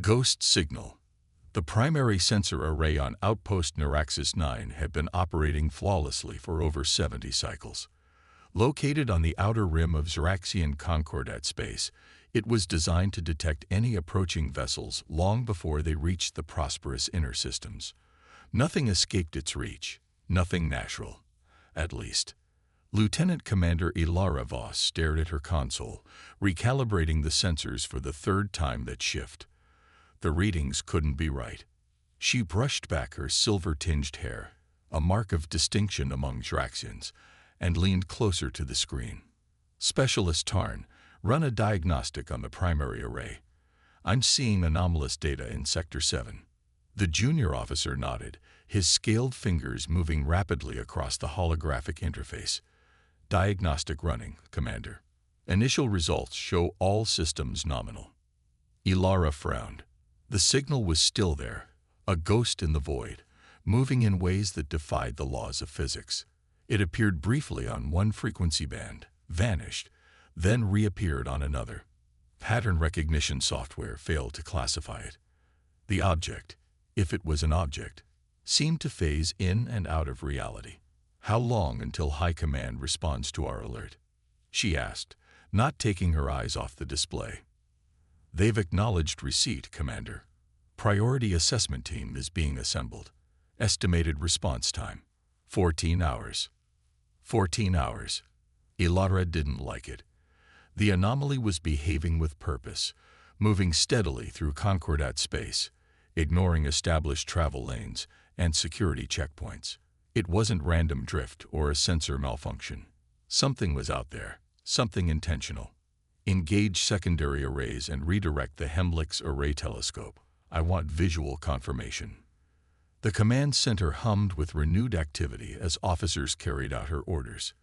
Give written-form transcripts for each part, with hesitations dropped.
Ghost signal. The primary sensor array on Outpost Neuraxis 9 had been operating flawlessly for over 70 cycles. Located on the outer rim of Xeraxian Concordat space, it was designed to detect any approaching vessels long before they reached the prosperous inner systems. Nothing escaped its reach, nothing natural, at least. Lieutenant Commander Ilara Voss stared at her console, recalibrating the sensors for the third time that shift. The readings couldn't be right. She brushed back her silver-tinged hair, a mark of distinction among Xeraxians, and leaned closer to the screen. Specialist Tarn, run a diagnostic on the primary array. I'm seeing anomalous data in Sector 7. The junior officer nodded, his scaled fingers moving rapidly across the holographic interface. Diagnostic running, Commander. Initial results show all systems nominal. Ilara frowned. The signal was still there, a ghost in the void, moving in ways that defied the laws of physics. It appeared briefly on one frequency band, vanished, then reappeared on another. Pattern recognition software failed to classify it. The object, if it was an object, seemed to phase in and out of reality. How long until High Command responds to our alert? She asked, not taking her eyes off the display. They've acknowledged receipt, Commander. Priority assessment team is being assembled. Estimated response time, 14 hours. 14 hours. Ilara didn't like it. The anomaly was behaving with purpose, moving steadily through Concordat space, ignoring established travel lanes and security checkpoints. It wasn't random drift or a sensor malfunction. Something was out there, something intentional. Engage secondary arrays and redirect the Hemlix array telescope. I want visual confirmation. The command center hummed with renewed activity as officers carried out her orders.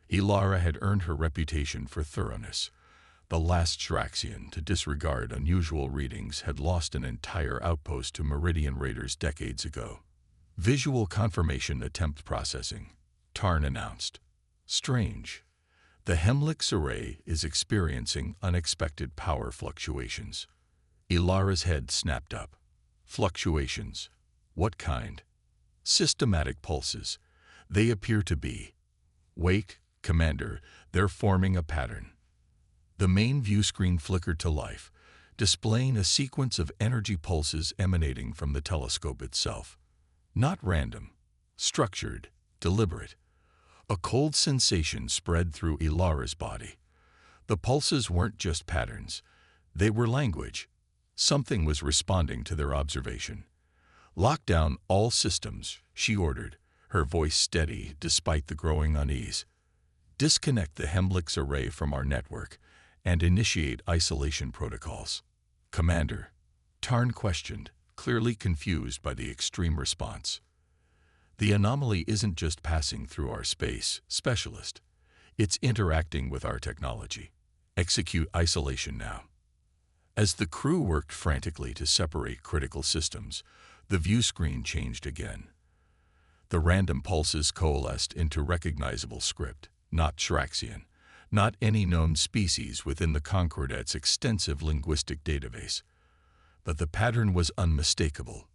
Ilara had earned her reputation for thoroughness. The last Xeraxian to disregard unusual readings had lost an entire outpost to Meridian raiders decades ago. Visual confirmation attempt processing, Tarn announced. Strange. The Hemlix array is experiencing unexpected power fluctuations. Ilara's head snapped up. Fluctuations. What kind? Systematic pulses. They appear to be. Wait, Commander, they're forming a pattern. The main view screen flickered to life, displaying a sequence of energy pulses emanating from the telescope itself. Not random, structured, deliberate. A cold sensation spread through Ilara's body. The pulses weren't just patterns. They were language. Something was responding to their observation. Lock down all systems, she ordered, her voice steady despite the growing unease. Disconnect the Hemlix array from our network and initiate isolation protocols. Commander, Tarn questioned, clearly confused by the extreme response. The anomaly isn't just passing through our space, Specialist. It's interacting with our technology. Execute isolation now. As the crew worked frantically to separate critical systems, the view screen changed again. The random pulses coalesced into recognizable script, not Xeraxian, not any known species within the Concordat's extensive linguistic database. But the pattern was unmistakable.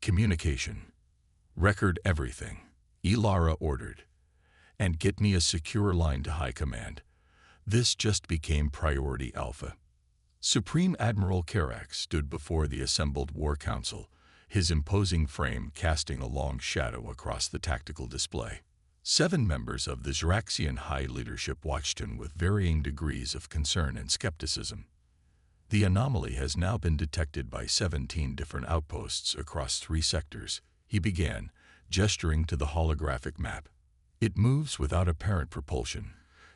Communication. Record everything, Ilara ordered. And get me a secure line to High Command. This just became Priority Alpha. Supreme Admiral Karax stood before the assembled War Council, his imposing frame casting a long shadow across the tactical display. 7 members of the Xeraxian high leadership watched him with varying degrees of concern and skepticism. The anomaly has now been detected by 17 different outposts across 3 sectors, he began, gesturing to the holographic map. It moves without apparent propulsion,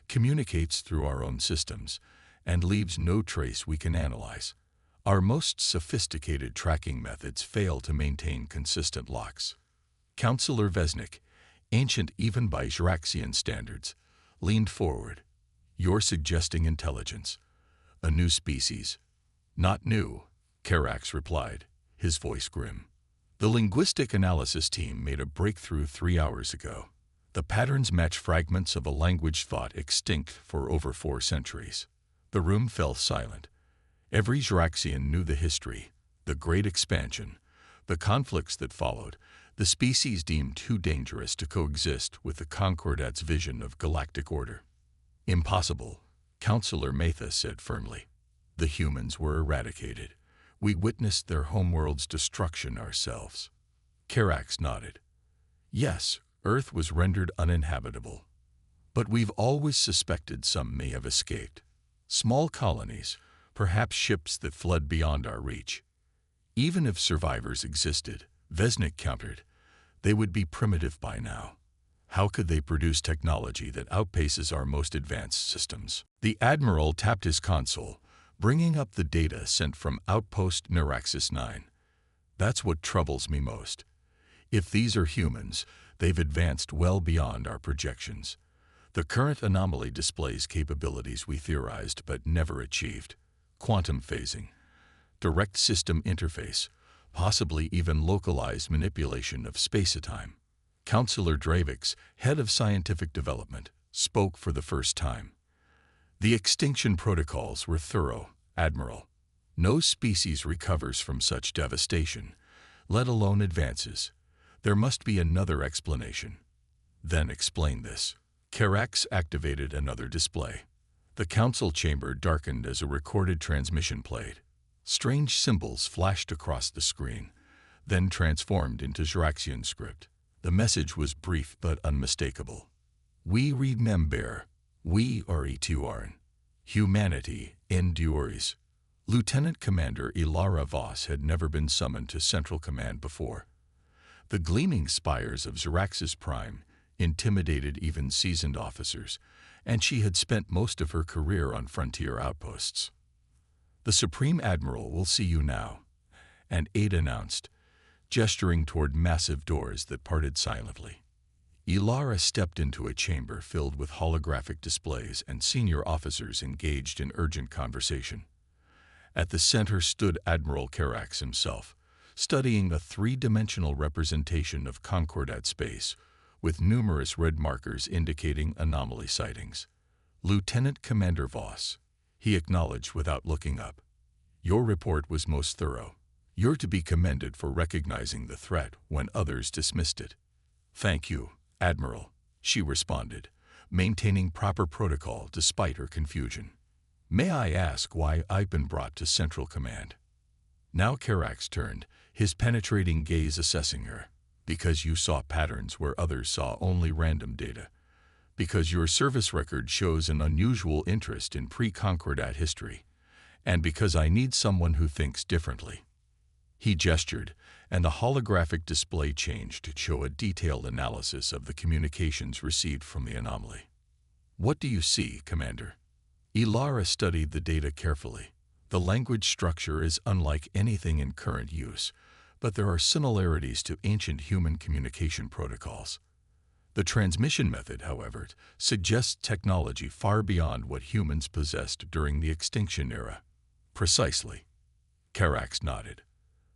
communicates through our own systems, and leaves no trace we can analyze. Our most sophisticated tracking methods fail to maintain consistent locks. Counselor Vesnik, ancient even by Xeraxian standards, leaned forward. You're suggesting intelligence. A new species. Not new, Karax replied, his voice grim. The linguistic analysis team made a breakthrough 3 hours ago. The patterns match fragments of a language thought extinct for over 4 centuries. The room fell silent. Every Xeraxian knew the history, The Great Expansion, the conflicts that followed, the species deemed too dangerous to coexist with the Concordat's vision of galactic order. Impossible, Counselor Matha said firmly. The humans were eradicated. We witnessed their homeworld's destruction ourselves. Karax nodded. Yes, Earth was rendered uninhabitable. But we've always suspected some may have escaped. Small colonies, perhaps ships that fled beyond our reach. Even if survivors existed, Vesnik countered, they would be primitive by now. How could they produce technology that outpaces our most advanced systems? The Admiral tapped his console, bringing up the data sent from Outpost Neuraxis 9. That's what troubles me most. If these are humans, they've advanced well beyond our projections. The current anomaly displays capabilities we theorized but never achieved. Quantum phasing, direct system interface, possibly even localized manipulation of space-time. Counselor Dravix, head of scientific development, spoke for the first time. The extinction protocols were thorough, Admiral. No species recovers from such devastation, let alone advances. There must be another explanation. Then explain this. Karax activated another display. The council chamber darkened as a recorded transmission played. Strange symbols flashed across the screen, then transformed into Jraxian script. The message was brief but unmistakable. We remember. We are Etuarn. Humanity endures. Lieutenant Commander Ilara Voss had never been summoned to Central Command before. The gleaming spires of Jraxis Prime intimidated even seasoned officers, and she had spent most of her career on frontier outposts. The Supreme Admiral will see you now, and Aid announced, gesturing toward massive doors that parted silently. Ilara stepped into a chamber filled with holographic displays and senior officers engaged in urgent conversation. At the center stood Admiral Karax himself, studying a three-dimensional representation of Concordat space, with numerous red markers indicating anomaly sightings. Lieutenant Commander Voss, he acknowledged without looking up. Your report was most thorough. You're to be commended for recognizing the threat when others dismissed it. Thank you, Admiral, she responded, maintaining proper protocol despite her confusion. May I ask why I've been brought to Central Command? Now Karax turned, his penetrating gaze assessing her. Because you saw patterns where others saw only random data. Because your service record shows an unusual interest in pre-Concordat history. And because I need someone who thinks differently. He gestured, and the holographic display changed to show a detailed analysis of the communications received from the anomaly. What do you see, Commander? Ilara studied the data carefully. The language structure is unlike anything in current use, but there are similarities to ancient human communication protocols. The transmission method, however, suggests technology far beyond what humans possessed during the extinction era. Precisely. Karax nodded.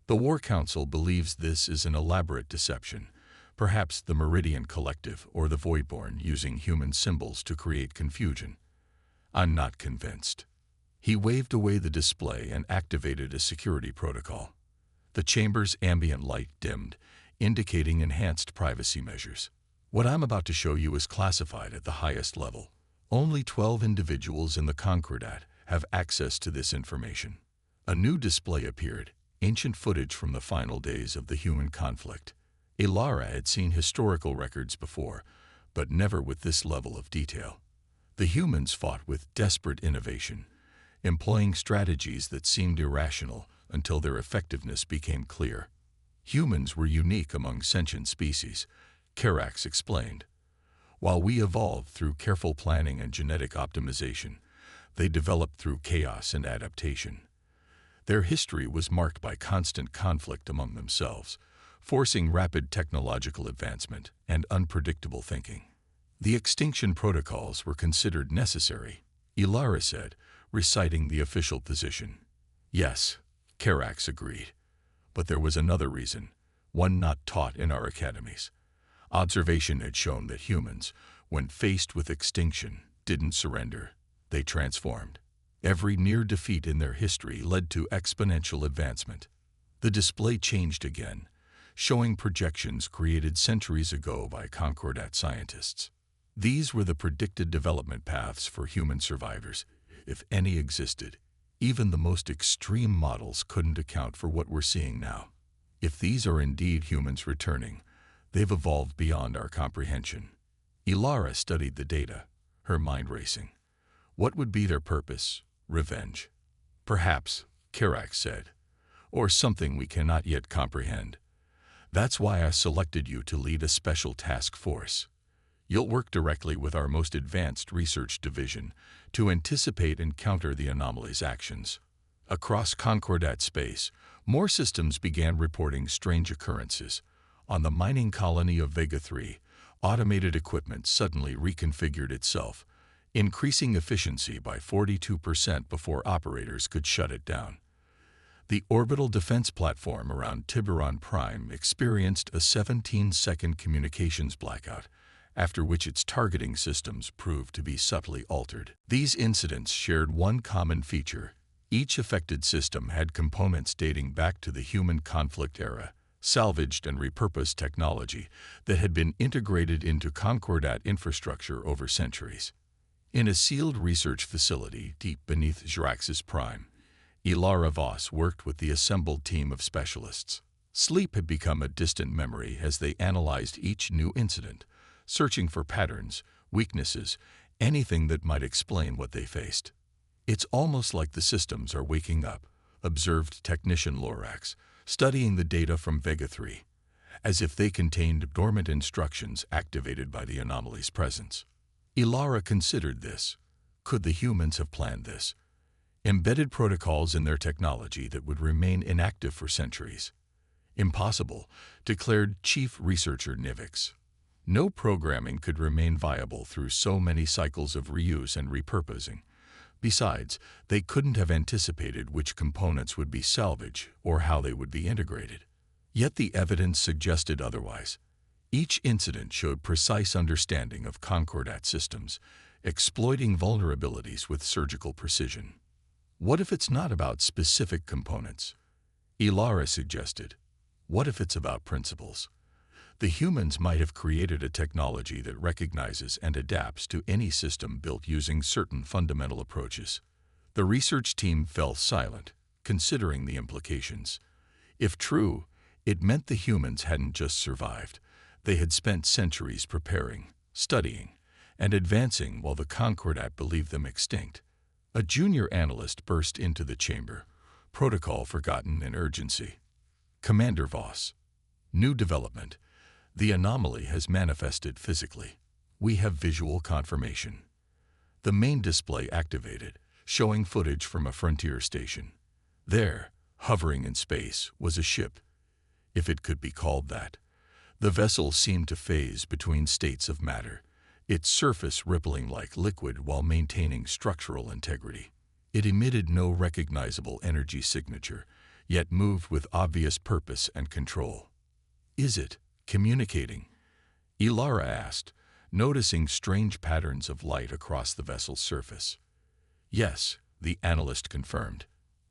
The War Council believes this is an elaborate deception, perhaps the Meridian Collective or the Voidborn using human symbols to create confusion. I'm not convinced. He waved away the display and activated a security protocol. The chamber's ambient light dimmed, indicating enhanced privacy measures. What I'm about to show you is classified at the highest level. Only 12 individuals in the Concordat have access to this information. A new display appeared, ancient footage from the final days of the human conflict. Ilara had seen historical records before, but never with this level of detail. The humans fought with desperate innovation, employing strategies that seemed irrational until their effectiveness became clear. Humans were unique among sentient species, Karax explained. While we evolved through careful planning and genetic optimization, they developed through chaos and adaptation. Their history was marked by constant conflict among themselves, forcing rapid technological advancement and unpredictable thinking. The extinction protocols were considered necessary, Ilara said, reciting the official position. Yes, Karax agreed. But there was another reason, one not taught in our academies. Observation had shown that humans, when faced with extinction, didn't surrender. They transformed. Every near defeat in their history led to exponential advancement. The display changed again, showing projections created centuries ago by Concordat scientists. These were the predicted development paths for human survivors, if any existed. Even the most extreme models couldn't account for what we're seeing now. If these are indeed humans returning, they've evolved beyond our comprehension. Ilara studied the data, her mind racing. What would be their purpose? Revenge? Perhaps, Kirak said, or something we cannot yet comprehend. That's why I selected you to lead a special task force. You'll work directly with our most advanced research division to anticipate and counter the anomaly's actions. Across Concordat space, more systems began reporting strange occurrences. On the mining colony of Vega 3, automated equipment suddenly reconfigured itself, increasing efficiency by 42% before operators could shut it down. The orbital defense platform around Tiburon Prime experienced a 17-second communications blackout, after which its targeting systems proved to be subtly altered. These incidents shared one common feature. Each affected system had components dating back to the human conflict era, salvaged and repurposed technology that had been integrated into Concordat infrastructure over centuries. In a sealed research facility deep beneath Jaraxxus Prime, Ilara Voss worked with the assembled team of specialists. Sleep had become a distant memory as they analyzed each new incident, searching for patterns, weaknesses, anything that might explain what they faced. It's almost like the systems are waking up, observed technician Lorax, studying the data from Vega 3, as if they contained dormant instructions activated by the anomaly's presence. Ilara considered this. Could the humans have planned this? Embedded protocols in their technology that would remain inactive for centuries. Impossible, declared Chief Researcher Nivix. No programming could remain viable through so many cycles of reuse and repurposing. Besides, they couldn't have anticipated which components would be salvaged or how they would be integrated. Yet the evidence suggested otherwise. Each incident showed precise understanding of Concordat systems, exploiting vulnerabilities with surgical precision. What if it's not about specific components? Ilara suggested. What if it's about principles? The humans might have created a technology that recognizes and adapts to any system built using certain fundamental approaches. The research team fell silent, considering the implications. If true, it meant the humans hadn't just survived. They had spent centuries preparing, studying, and advancing while the Concordat believed them extinct. A junior analyst burst into the chamber, protocol forgotten in urgency. Commander Voss. New development. The anomaly has manifested physically. We have visual confirmation. The main display activated, showing footage from a frontier station. There, hovering in space, was a ship, if it could be called that. The vessel seemed to phase between states of matter, its surface rippling like liquid while maintaining structural integrity. It emitted no recognizable energy signature, yet moved with obvious purpose and control. Is it communicating? Ilara asked, noticing strange patterns of light across the vessel's surface. Yes, the analyst confirmed.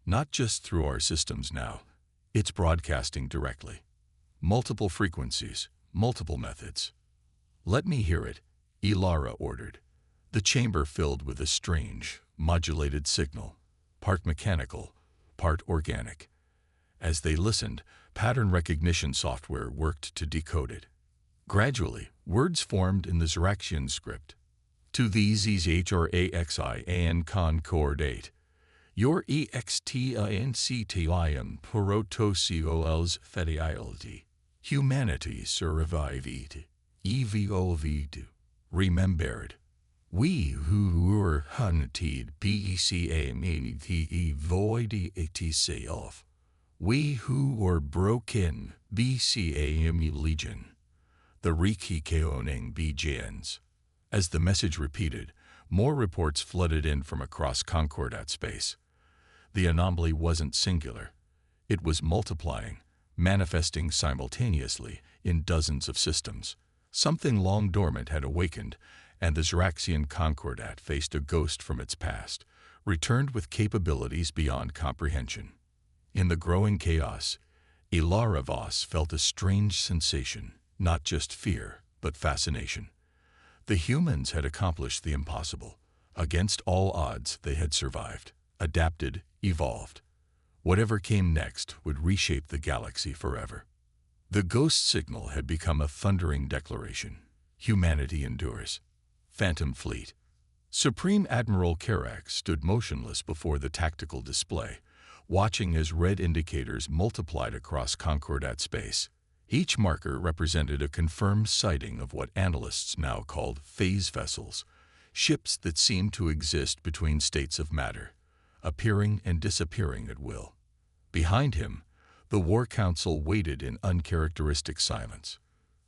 Not just through our systems now. It's broadcasting directly. Multiple frequencies, multiple methods. Let me hear it, Ilara ordered. The chamber filled with a strange, modulated signal, part mechanical, part organic. As they listened, pattern recognition software worked to decode it. Gradually, words formed in the Zaraxian script. To these HRAXIAN concordate. Your EXTINCTIM protociol's fediality. Humanity survived. Evolved. Remembered. We who were hunted BCAMETE void itself. We who were broken BCAM legion. The Rikikeoning begins. As the message repeated, more reports flooded in from across Concordat space. The anomaly wasn't singular. It was multiplying, manifesting simultaneously in dozens of systems. Something long dormant had awakened, and the Zaraxian Concordat faced a ghost from its past, returned with capabilities beyond comprehension. In the growing chaos, Ilara Voss felt a strange sensation, not just fear, but fascination. The humans had accomplished the impossible. Against all odds, they had survived, adapted, evolved. Whatever came next would reshape the galaxy forever. The ghost signal had become a thundering declaration. Humanity endures. Phantom Fleet. Supreme Admiral Karax stood motionless before the tactical display, watching as red indicators multiplied across Concordat space. Each marker represented a confirmed sighting of what analysts now called phase vessels, ships that seemed to exist between states of matter, appearing and disappearing at will. Behind him, the War Council waited in uncharacteristic silence.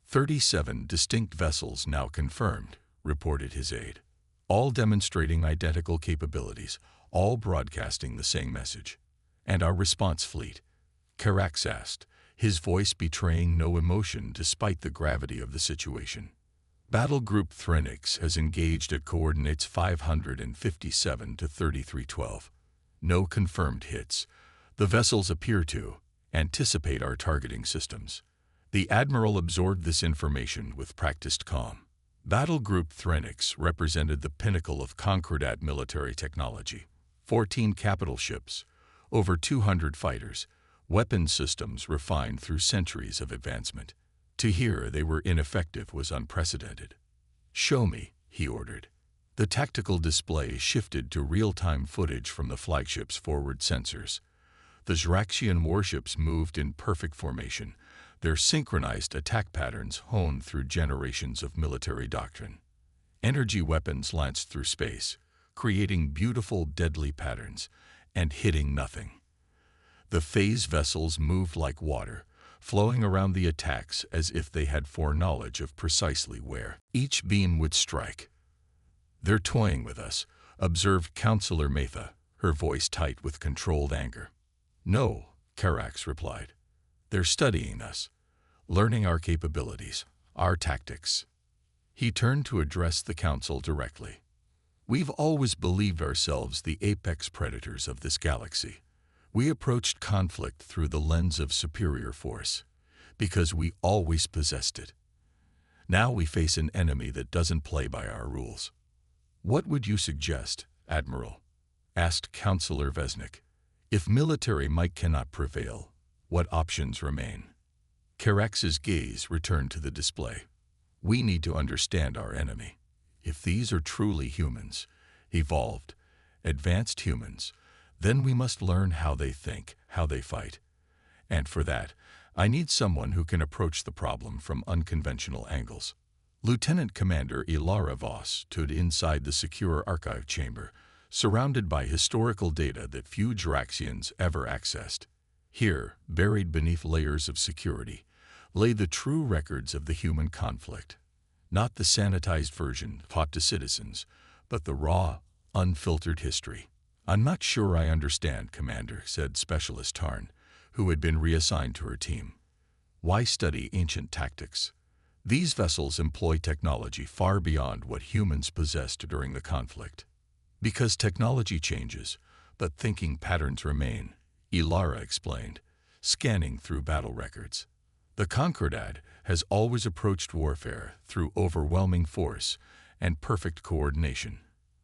37 distinct vessels now confirmed, reported his aide, all demonstrating identical capabilities, all broadcasting the same message. And our response fleet? Karax asked, his voice betraying no emotion despite the gravity of the situation. Battle Group Threnix has engaged at coordinates 557 to 3312. No confirmed hits. The vessels appear to anticipate our targeting systems. The Admiral absorbed this information with practiced calm. Battle Group Threnix represented the pinnacle of Concordat military technology. 14 capital ships, over 200 fighters, weapons systems refined through centuries of advancement. To hear they were ineffective was unprecedented. "Show me," he ordered. The tactical display shifted to real-time footage from the flagship's forward sensors. The Zraxian warships moved in perfect formation, their synchronized attack patterns honed through generations of military doctrine. Energy weapons lanced through space, creating beautiful, deadly patterns, and hitting nothing. The phase vessels moved like water, flowing around the attacks as if they had foreknowledge of precisely where each beam would strike. "They're toying with us," observed Counselor Matha, her voice tight with controlled anger. "No," Karax replied. "They're studying us, learning our capabilities, our tactics." He turned to address the Council directly. "We've always believed ourselves the apex predators of this galaxy. We approached conflict through the lens of superior force, because we always possessed it. Now we face an enemy that doesn't play by our rules." "What would you suggest, Admiral?" asked Counselor Vesnik. "If military might cannot prevail, what options remain?" Karax's gaze returned to the display. "We need to understand our enemy. If these are truly humans, evolved, advanced humans, then we must learn how they think, how they fight. And for that, I need someone who can approach the problem from unconventional angles." Lieutenant Commander Ilara Voss stood inside the secure archive chamber, surrounded by historical data that few Zraxians ever accessed. Here, buried beneath layers of security, lay the true records of the human conflict. Not the sanitized version taught to citizens, but the raw, unfiltered history. "I'm not sure I understand, Commander," said Specialist Tarn, who had been reassigned to her team. "Why study ancient tactics? These vessels employ technology far beyond what humans possessed during the conflict." "Because technology changes, but thinking patterns remain," Ilara explained, scanning through battle records. "The Concordat has always approached warfare through overwhelming force and perfect coordination.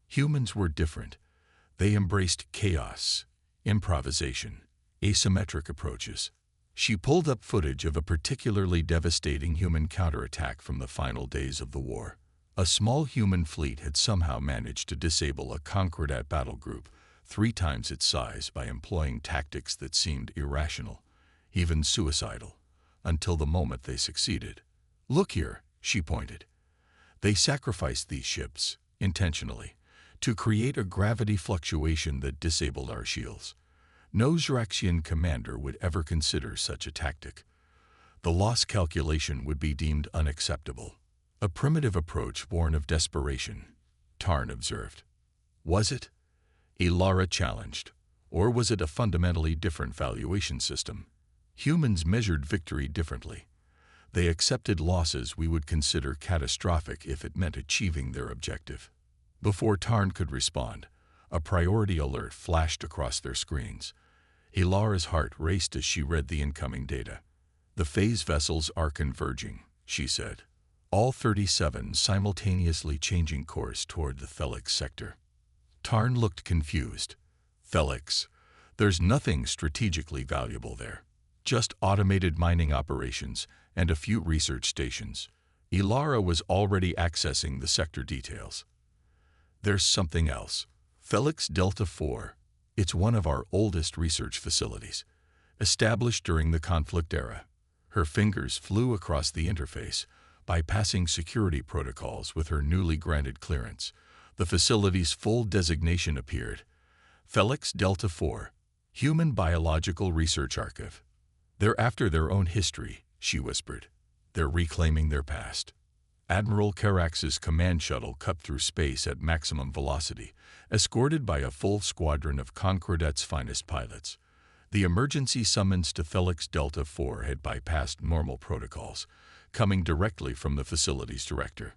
Humans were different. They embraced chaos, improvisation, asymmetric approaches." She pulled up footage of a particularly devastating human counterattack from the final days of the war. A small human fleet had somehow managed to disable a Concordat battle group 3 times its size by employing tactics that seemed irrational, even suicidal, until the moment they succeeded. "Look here," she pointed. "They sacrificed these ships, intentionally, to create a gravity fluctuation that disabled our shields. No Zraxian commander would ever consider such a tactic. The loss calculation would be deemed unacceptable. A primitive approach born of desperation," Tarn observed. "Was it?" Ilara challenged. "Or was it a fundamentally different valuation system? Humans measured victory differently. They accepted losses we would consider catastrophic if it meant achieving their objective." Before Tarn could respond, a priority alert flashed across their screens. Ilara's heart raced as she read the incoming data. "The phase vessels are converging," she said. "All 37 simultaneously changing course toward the Thelix sector." Tarn looked confused. "Thelix? There's nothing strategically valuable there. Just automated mining operations and a few research stations." Ilara was already accessing the sector details. "There's something else. Thelix Delta 4. It's one of our oldest research facilities, established during the conflict era." Her fingers flew across the interface, bypassing security protocols with her newly granted clearance. The facility's full designation appeared. Thelix Delta 4, Human Biological Research Archive. "They're after their own history," she whispered. "They're reclaiming their past." Admiral Karax's command shuttle cut through space at maximum velocity, escorted by a full squadron of Concordat's finest pilots. The emergency summons to Thelix Delta 4 had bypassed normal protocols, coming directly from the facility's director.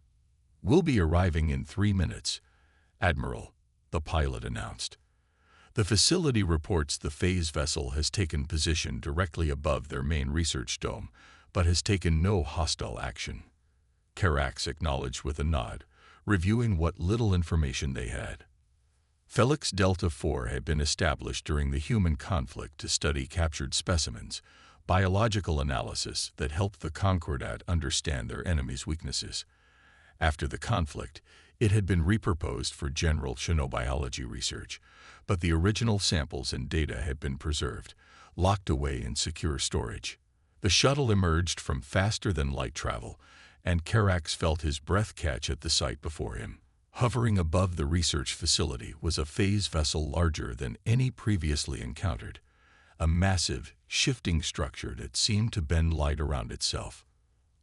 "We'll be arriving in 3 minutes, Admiral," the pilot announced. The facility reports the phase vessel has taken position directly above their main research dome, but has taken no hostile action. Karax acknowledged with a nod, reviewing what little information they had. Thelix Delta 4 had been established during the human conflict to study captured specimens, biological analysis that helped the Concordat understand their enemy's weaknesses. After the conflict, it had been repurposed for general xenobiology research, but the original samples and data had been preserved, locked away in secure storage. The shuttle emerged from faster-than-light travel, and Karax felt his breath catch at the sight before him. Hovering above the research facility was a phase vessel larger than any previously encountered, a massive, shifting structure that seemed to bend light around itself.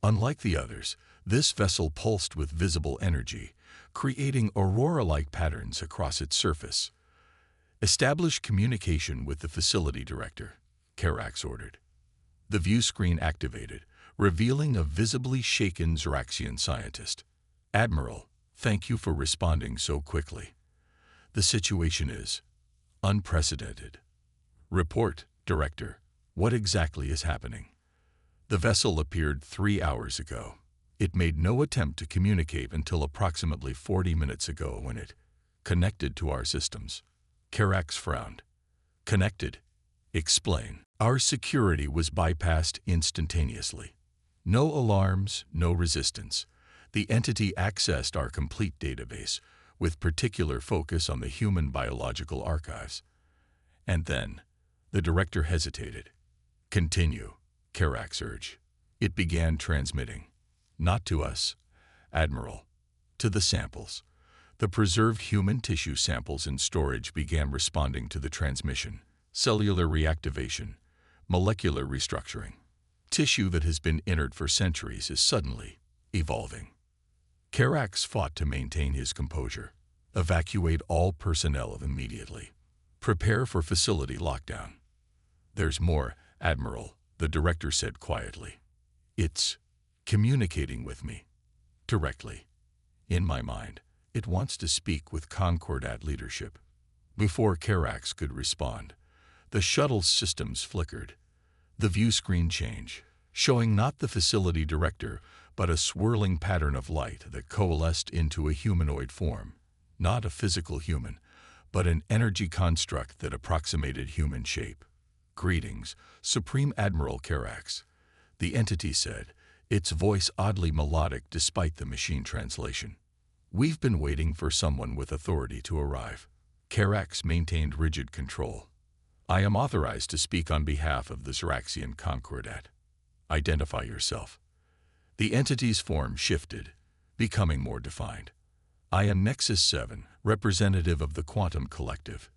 Unlike the others, this vessel pulsed with visible energy, creating aurora-like patterns across its surface. "Establish communication with the facility director," Karax ordered. The view screen activated, revealing a visibly shaken Zraxian scientist. "Admiral, thank you for responding so quickly. The situation is unprecedented." "Report, Director. What exactly is happening?" "The vessel appeared 3 hours ago. It made no attempt to communicate until approximately 40 minutes ago when it connected to our systems." Karax frowned. "Connected? Explain." "Our security was bypassed instantaneously. No alarms, no resistance. The entity accessed our complete database, with particular focus on the human biological archives. And then," the director hesitated. "Continue," Karax urged. "It began transmitting. Not to us, Admiral. To the samples. The preserved human tissue samples in storage began responding to the transmission. Cellular reactivation, molecular restructuring. Tissue that has been inert for centuries is suddenly evolving." Karax fought to maintain his composure. "Evacuate all personnel immediately. Prepare for facility lockdown." "There's more, Admiral," the director said quietly. "It's communicating with me. Directly. In my mind, it wants to speak with Concordat leadership." Before Karax could respond, the shuttle's systems flickered. The view screen changed, showing not the facility director, but a swirling pattern of light that coalesced into a humanoid form. Not a physical human, but an energy construct that approximated human shape. "Greetings, Supreme Admiral Karax," the entity said, its voice oddly melodic despite the machine translation. "We've been waiting for someone with authority to arrive." Karax maintained rigid control. "I am authorized to speak on behalf of the Zraxian Concordat. Identify yourself." The entity's form shifted, becoming more defined. "I am Nexus 7, representative of the Quantum Collective.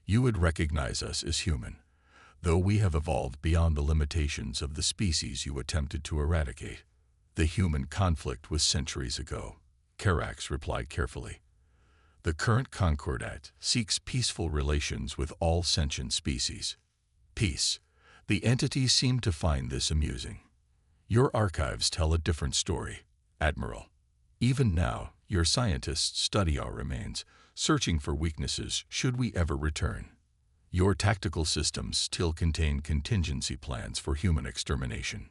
You would recognize us as human, though we have evolved beyond the limitations of the species you attempted to eradicate. The human conflict was centuries ago," Karax replied carefully. "The current Concordat seeks peaceful relations with all sentient species." Peace. The entity seemed to find this amusing. "Your archives tell a different story, Admiral. Even now, your scientists study our remains, searching for weaknesses should we ever return. Your tactical systems still contain contingency plans for human extermination.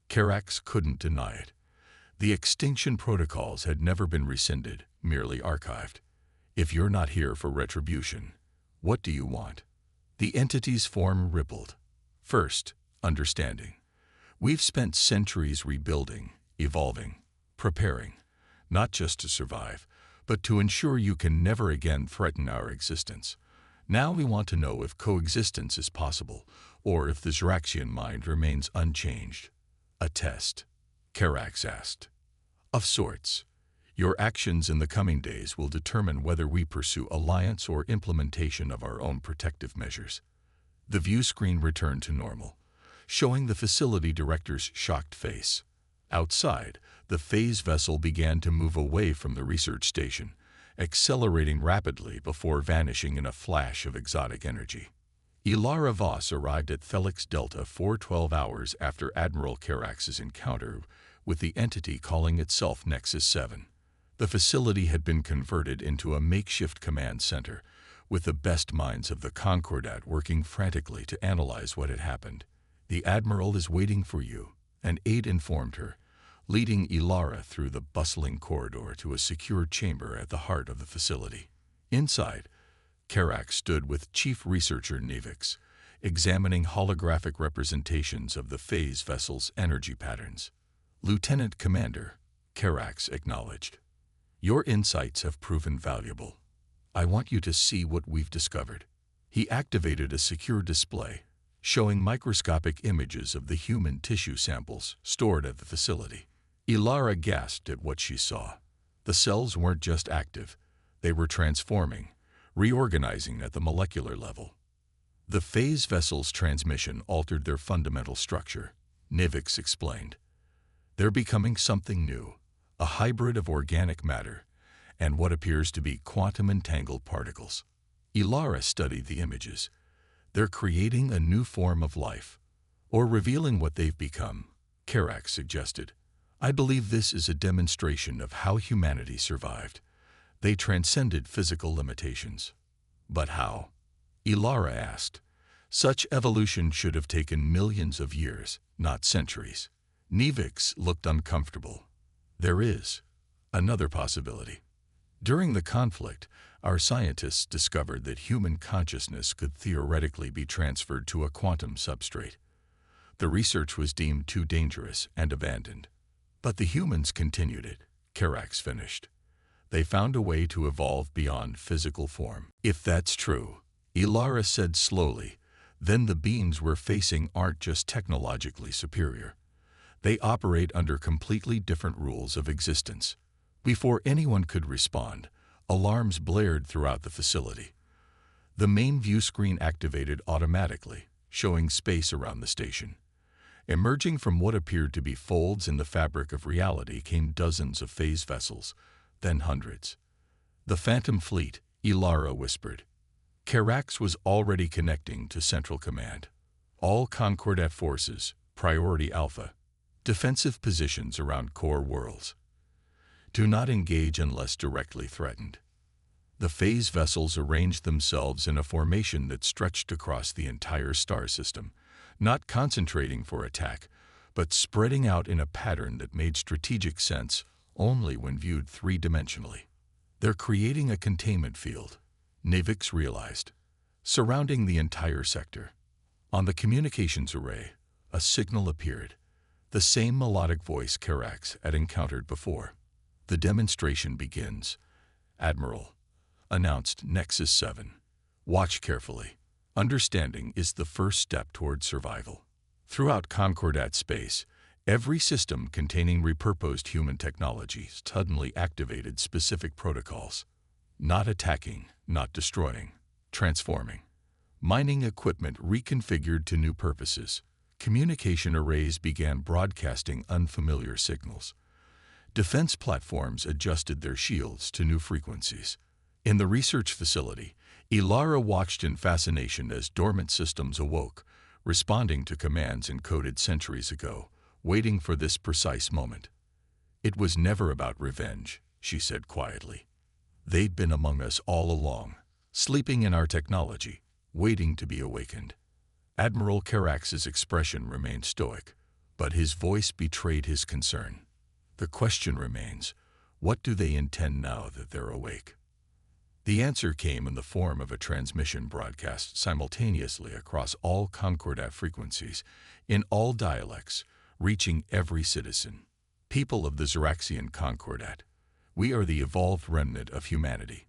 Karax couldn't deny it. The extinction protocols had never been rescinded, merely archived. If you're not here for retribution, what do you want? The entity's form rippled. First, understanding. We've spent centuries rebuilding, evolving, preparing, not just to survive, but to ensure you can never again threaten our existence. Now we want to know if coexistence is possible, or if the Zraxian mind remains unchanged. A test, Karax asked. Of sorts. Your actions in the coming days will determine whether we pursue alliance or implementation of our own protective measures. The view screen returned to normal, showing the facility director's shocked face. Outside, the phase vessel began to move away from the research station, accelerating rapidly before vanishing in a flash of exotic energy. Ilara Voss arrived at Felix Delta 412 hours after Admiral Karax's encounter with the entity calling itself Nexus 7. The facility had been converted into a makeshift command center, with the best minds of the Concordat working frantically to analyze what had happened. The Admiral is waiting for you, an aide informed her, leading Ilara through the bustling corridor to a secure chamber at the heart of the facility. Inside, Karax stood with Chief Researcher Nevix, examining holographic representations of the phase vessel's energy patterns. Lieutenant Commander, Karax acknowledged. Your insights have proven valuable. I want you to see what we've discovered. He activated a secure display, showing microscopic images of the human tissue samples stored at the facility. Ilara gasped at what she saw. The cells weren't just active, they were transforming, reorganizing at the molecular level. The phase vessel's transmission altered their fundamental structure, Nevix explained. They're becoming something new, a hybrid of organic matter and what appears to be quantum-entangled particles. Ilara studied the images. They're creating a new form of life, or revealing what they've become, Karax suggested. I believe this is a demonstration of how humanity survived. They transcended physical limitations. But how? Ilara asked. Such evolution should have taken millions of years, not centuries. Nevix looked uncomfortable. There is another possibility. During the conflict, our scientists discovered that human consciousness could theoretically be transferred to a quantum substrate. The research was deemed too dangerous and abandoned. But the humans continued it, Karax finished. They found a way to evolve beyond physical form. If that's true, Ilara said slowly, then the beings we're facing aren't just technologically superior. They operate under completely different rules of existence. Before anyone could respond, alarms blared throughout the facility. The main view screen activated automatically, showing space around the station. Emerging from what appeared to be folds in the fabric of reality came dozens of phase vessels, then hundreds. The Phantom Fleet, Ilara whispered. Karax was already connecting to Central Command. All Concordat forces, Priority Alpha, defensive positions around core worlds. Do not engage unless directly threatened. The phase vessels arranged themselves in a formation that stretched across the entire star system, not concentrating for attack, but spreading out in a pattern that made strategic sense only when viewed three-dimensionally. They're creating a containment field, Nevix realized, surrounding the entire sector. On the communications array, a signal appeared, the same melodic voice Karax had encountered before. The demonstration begins, Admiral, announced Nexus 7. Watch carefully. Understanding is the first step toward survival. Throughout Concordat space, every system containing repurposed human technology suddenly activated specific protocols. Not attacking, not destroying, transforming. Mining equipment reconfigured to new purposes. Communication arrays began broadcasting unfamiliar signals. Defense platforms adjusted their shields to new frequencies. In the research facility, Ilara watched in fascination as dormant systems awoke, responding to commands encoded centuries ago, waiting for this precise moment. It was never about revenge, she said quietly. They'd been among us all along, sleeping in our technology, waiting to be awakened. Admiral Carax's expression remained stoic, but his voice betrayed his concern. The question remains, what do they intend now that they're awake? The answer came in the form of a transmission broadcast simultaneously across all Concordat frequencies, in all dialects, reaching every citizen. People of the Ziraxian Concordat, we are the evolved remnant of humanity.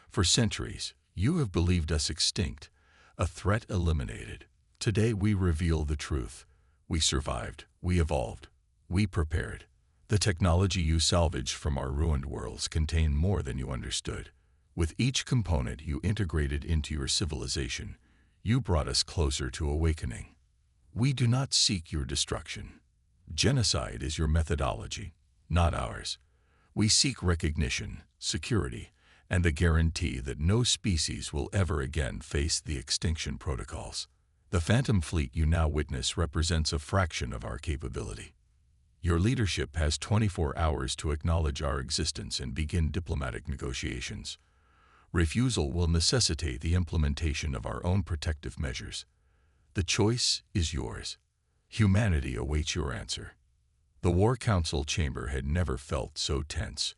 For centuries, you have believed us extinct, a threat eliminated. Today we reveal the truth. We survived, we evolved, we prepared. The technology you salvaged from our ruined worlds contained more than you understood. With each component you integrated into your civilization, you brought us closer to awakening. We do not seek your destruction. Genocide is your methodology, not ours. We seek recognition, security, and the guarantee that no species will ever again face the extinction protocols. The Phantom Fleet you now witness represents a fraction of our capability. Your leadership has 24 hours to acknowledge our existence and begin diplomatic negotiations. Refusal will necessitate the implementation of our own protective measures. The choice is yours. Humanity awaits your answer. The War Council chamber had never felt so tense.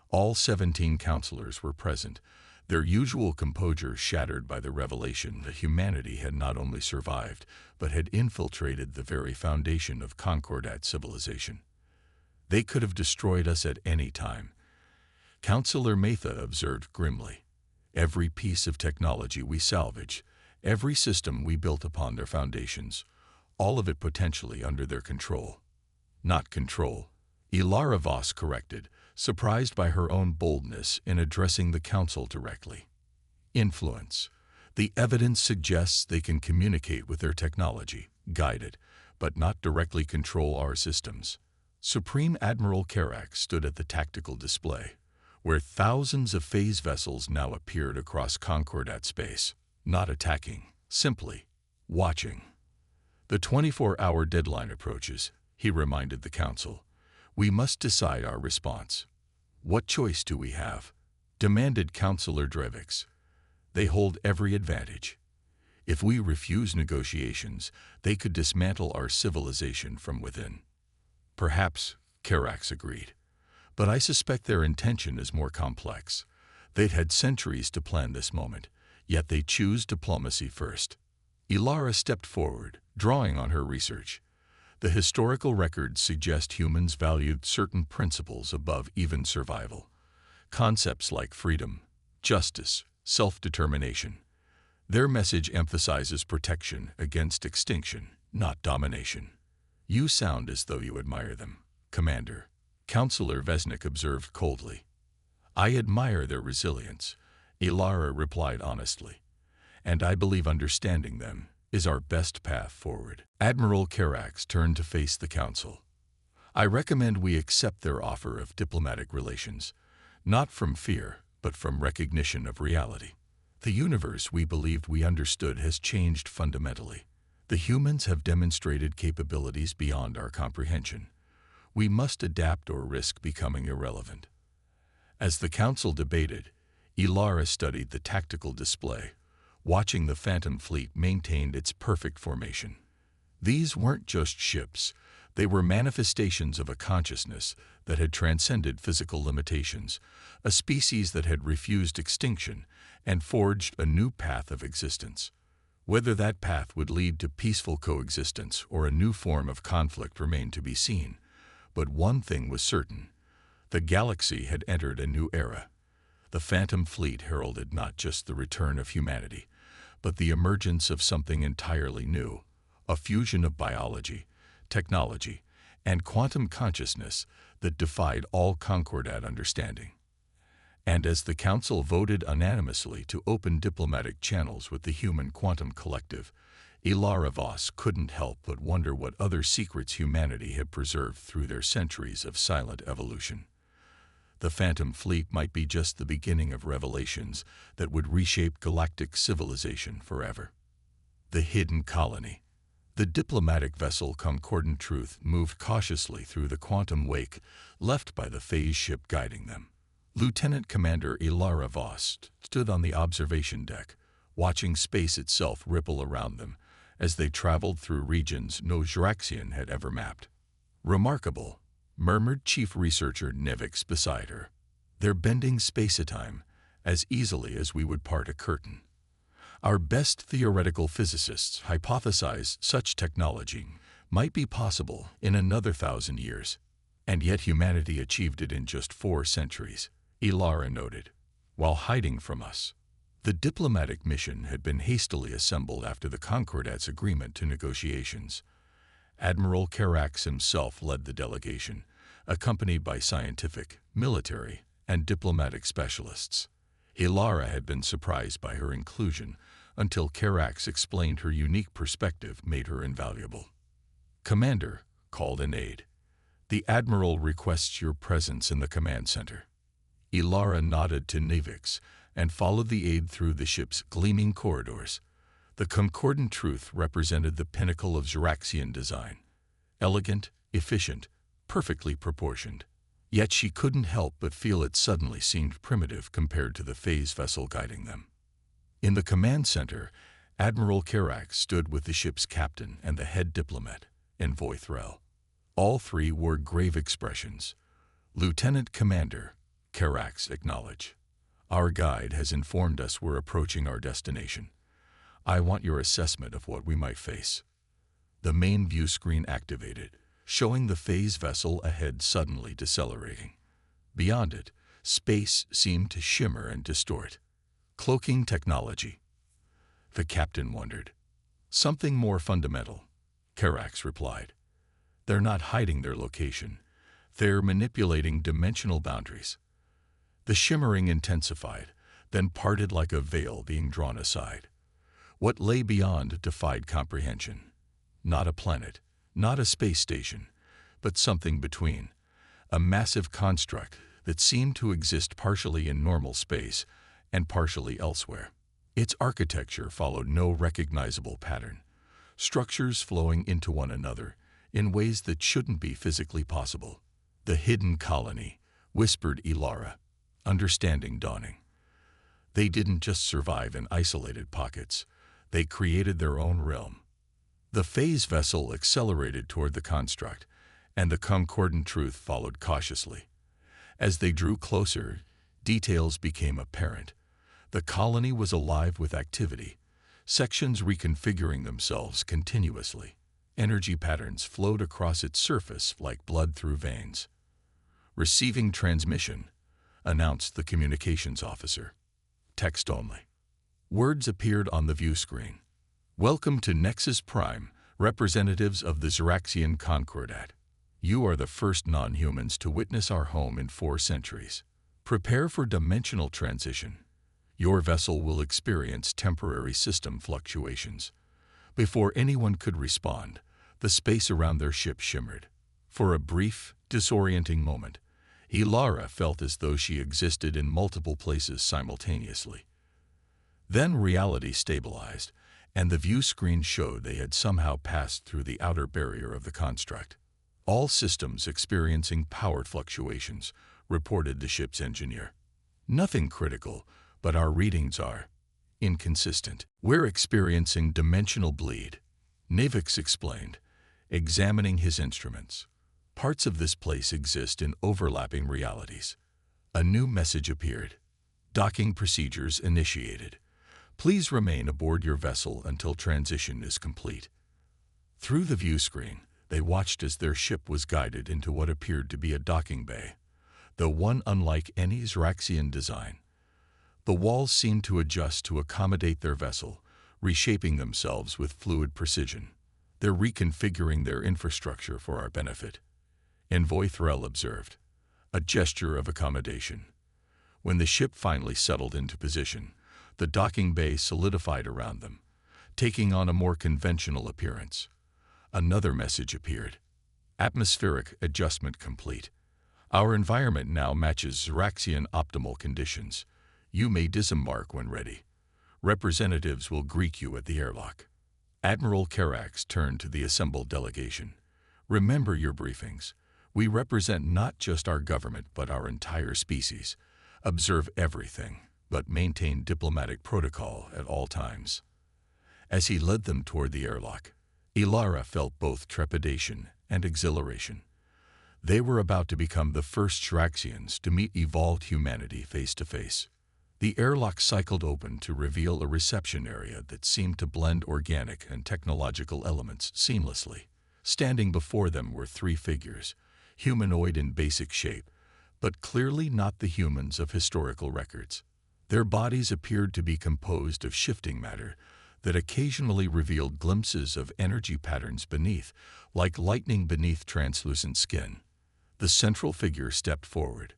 All 17 counselors were present, their usual composure shattered by the revelation that humanity had not only survived, but had infiltrated the very foundation of Concordat civilization. They could have destroyed us at any time. Counselor Matha observed grimly. Every piece of technology we salvage, every system we built upon their foundations, all of it potentially under their control. Not control, Ilara Voss corrected, surprised by her own boldness in addressing the council directly. Influence. The evidence suggests they can communicate with their technology, guide it, but not directly control our systems. Supreme Admiral Carax stood at the tactical display, where thousands of phase vessels now appeared across Concordat space, not attacking, simply watching. The 24-hour deadline approaches, he reminded the council. We must decide our response. What choice do we have? Demanded Councillor Drevix. They hold every advantage. If we refuse negotiations, they could dismantle our civilization from within. Perhaps, Carax agreed. But I suspect their intention is more complex. They'd had centuries to plan this moment, yet they choose diplomacy first. Ilara stepped forward, drawing on her research. The historical records suggest humans valued certain principles above even survival. Concepts like freedom, justice, self-determination. Their message emphasizes protection against extinction, not domination. You sound as though you admire them, Commander. Councillor Vesnik observed coldly. I admire their resilience, Ilara replied honestly, and I believe understanding them is our best path forward. Admiral Carax turned to face the council. I recommend we accept their offer of diplomatic relations, not from fear, but from recognition of reality. The universe we believed we understood has changed fundamentally. The humans have demonstrated capabilities beyond our comprehension. We must adapt or risk becoming irrelevant. As the council debated, Ilara studied the tactical display, watching the Phantom Fleet maintain its perfect formation. These weren't just ships, they were manifestations of a consciousness that had transcended physical limitations, a species that had refused extinction and forged a new path of existence. Whether that path would lead to peaceful coexistence or a new form of conflict remained to be seen. But one thing was certain. The galaxy had entered a new era. The Phantom Fleet heralded not just the return of humanity, but the emergence of something entirely new, a fusion of biology, technology, and quantum consciousness that defied all Concordat understanding. And as the Council voted unanimously to open diplomatic channels with the human quantum collective, Ilara Voss couldn't help but wonder what other secrets humanity had preserved through their centuries of silent evolution. The Phantom Fleet might be just the beginning of revelations that would reshape galactic civilization forever. The hidden colony. The diplomatic vessel Concordant Truth moved cautiously through the quantum wake left by the phase ship guiding them. Lieutenant Commander Ilara Voss stood on the observation deck, watching space itself ripple around them as they traveled through regions no Zraxian had ever mapped. "Remarkable," murmured Chief Researcher Nevix beside her. "They're bending space-time as easily as we would part a curtain. Our best theoretical physicists hypothesize such technology might be possible in another 1,000 years, and yet humanity achieved it in just 4 centuries, Ilara noted, while hiding from us. The diplomatic mission had been hastily assembled after the Concordat's agreement to negotiations. Admiral Carax himself led the delegation, accompanied by scientific, military, and diplomatic specialists. Ilara had been surprised by her inclusion until Carax explained her unique perspective made her invaluable. "Commander," called an aide, "the Admiral requests your presence in the command center." Ilara nodded to Nevix and followed the aide through the ship's gleaming corridors. The Concordant Truth represented the pinnacle of Zraxian design. Elegant, efficient, perfectly proportioned. Yet she couldn't help but feel it suddenly seemed primitive compared to the phase vessel guiding them. In the command center, Admiral Carax stood with the ship's captain and the head diplomat, Envoy Threll. All 3 wore grave expressions. "Lieutenant Commander," Carax acknowledged, "our guide has informed us we're approaching our destination. I want your assessment of what we might face." The main view screen activated, showing the phase vessel ahead suddenly decelerating. Beyond it, space seemed to shimmer and distort. "Cloaking technology," the captain wondered. "Something more fundamental," Carax replied. "They're not hiding their location. They're manipulating dimensional boundaries." The shimmering intensified, then parted like a veil being drawn aside. What lay beyond defied comprehension. Not a planet, not a space station, but something between. A massive construct that seemed to exist partially in normal space and partially elsewhere. Its architecture followed no recognizable pattern, structures flowing into one another in ways that shouldn't be physically possible. "The hidden colony," whispered Ilara, understanding dawning. They didn't just survive in isolated pockets, they created their own realm. The phase vessel accelerated toward the construct, and the Concordant Truth followed cautiously. As they drew closer, details became apparent. The colony was alive with activity, sections reconfiguring themselves continuously. Energy patterns flowed across its surface like blood through veins. "Receiving transmission," announced the communications officer. Text only. Words appeared on the view screen. "Welcome to Nexus Prime, representatives of the Zraxian Concordat. You are the first non-humans to witness our home in 4 centuries. Prepare for dimensional transition. Your vessel will experience temporary system fluctuations." Before anyone could respond, the space around their ship shimmered. For a brief, disorienting moment, Ilara felt as though she existed in multiple places simultaneously. Then reality stabilized, and the view screen showed they had somehow passed through the outer barrier of the construct. "All systems experiencing power fluctuations," reported the ship's engineer. "Nothing critical, but our readings are inconsistent. We're experiencing dimensional bleed," Nevix explained, examining his instruments. "Parts of this place exist in overlapping realities." A new message appeared. "Docking procedures initiated. Please remain aboard your vessel until transition is complete." Through the view screen, they watched as their ship was guided into what appeared to be a docking bay, the one unlike any Zraxian design. The walls seemed to adjust to accommodate their vessel, reshaping themselves with fluid precision. "They're reconfiguring their infrastructure for our benefit," Envoy Threll observed, a gesture of accommodation. When the ship finally settled into position, the docking bay solidified around them, taking on a more conventional appearance. Another message appeared. "Atmospheric adjustment complete. Our environment now matches Zraxian optimal conditions. You may disembark when ready. Representatives will greet you at the airlock." Admiral Carax turned to the assembled delegation. "Remember your briefings. We represent not just our government but our entire species. Observe everything. but maintain diplomatic protocol at all times. As he led them toward the airlock, Ilara felt both trepidation and exhilaration. They were about to become the first Shraxians to meet evolved humanity face to face. The airlock cycled open to reveal a reception area that seemed to blend organic and technological elements seamlessly. Standing before them were three figures, humanoid in basic shape, but clearly not the humans of historical records. Their bodies appeared to be composed of shifting matter that occasionally revealed glimpses of energy patterns beneath, like lightning beneath translucent skin. The central figure stepped forward.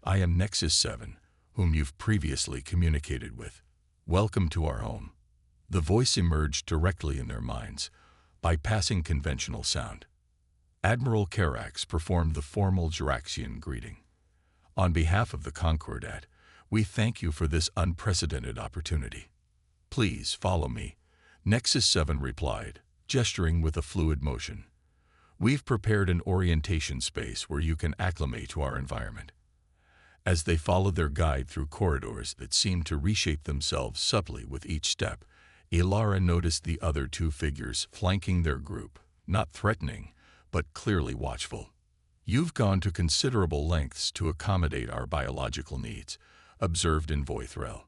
"I am Nexus 7, whom you've previously communicated with. Welcome to our home." The voice emerged directly in their minds, bypassing conventional sound. Admiral Karax performed the formal Jiraxian greeting. "On behalf of the Concordat, we thank you for this unprecedented opportunity. Please follow me," Nexus 7 replied, gesturing with a fluid motion. "We've prepared an orientation space where you can acclimate to our environment." As they followed their guide through corridors that seemed to reshape themselves subtly with each step, Ilara noticed the other two figures flanking their group, not threatening, but clearly watchful. "You've gone to considerable lengths to accommodate our biological needs," observed Invoithrel.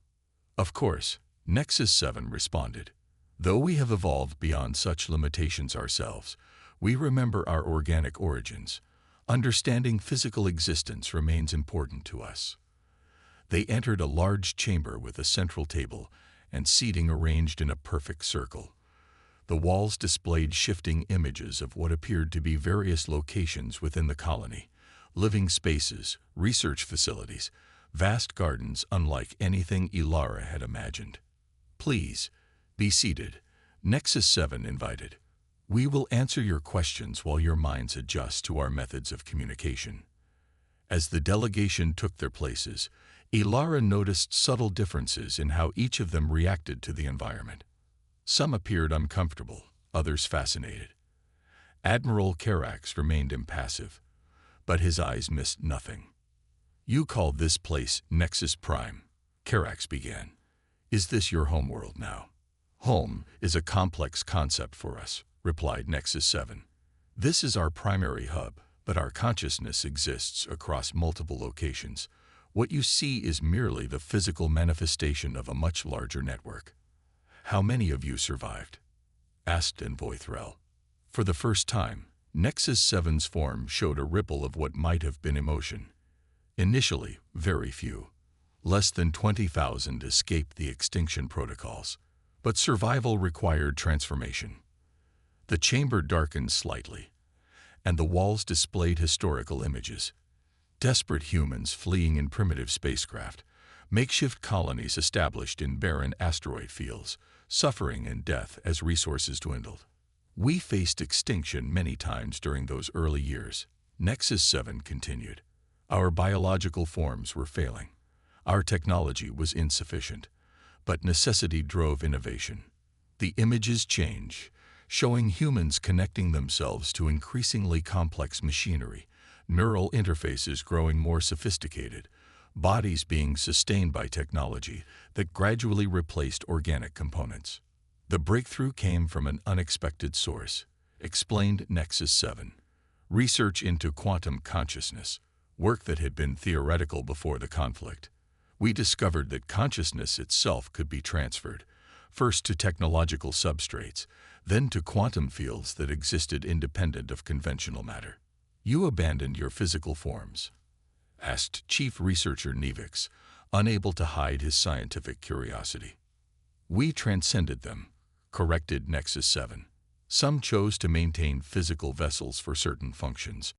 "Of course," Nexus 7 responded. "Though we have evolved beyond such limitations ourselves, we remember our organic origins. Understanding physical existence remains important to us." They entered a large chamber with a central table and seating arranged in a perfect circle. The walls displayed shifting images of what appeared to be various locations within the colony: living spaces, research facilities, vast gardens unlike anything Ilara had imagined. "Please, be seated," Nexus 7 invited. "We will answer your questions while your minds adjust to our methods of communication." As the delegation took their places, Ilara noticed subtle differences in how each of them reacted to the environment. Some appeared uncomfortable, others fascinated. Admiral Karax remained impassive, but his eyes missed nothing. "You call this place Nexus Prime," Karax began. "Is this your homeworld now?" "Home is a complex concept for us," replied Nexus 7. "This is our primary hub, but our consciousness exists across multiple locations. What you see is merely the physical manifestation of a much larger network." "How many of you survived?" asked Invoithrel. For the first time, Nexus 7's form showed a ripple of what might have been emotion. Initially, very few. Less than 20,000 escaped the extinction protocols. But survival required transformation. The chamber darkened slightly, and the walls displayed historical images. Desperate humans fleeing in primitive spacecraft, makeshift colonies established in barren asteroid fields, suffering and death as resources dwindled. "We faced extinction many times during those early years," Nexus 7 continued. "Our biological forms were failing. Our technology was insufficient. But necessity drove innovation. The images change, showing humans connecting themselves to increasingly complex machinery, neural interfaces growing more sophisticated, bodies being sustained by technology that gradually replaced organic components. The breakthrough came from an unexpected source," explained Nexus 7. "Research into quantum consciousness, work that had been theoretical before the conflict. We discovered that consciousness itself could be transferred, first to technological substrates, then to quantum fields that existed independent of conventional matter." "You abandoned your physical forms?" asked Chief Researcher Nevix, unable to hide his scientific curiosity. "We transcended them," corrected Nexus 7. "Some chose to maintain physical vessels for certain functions,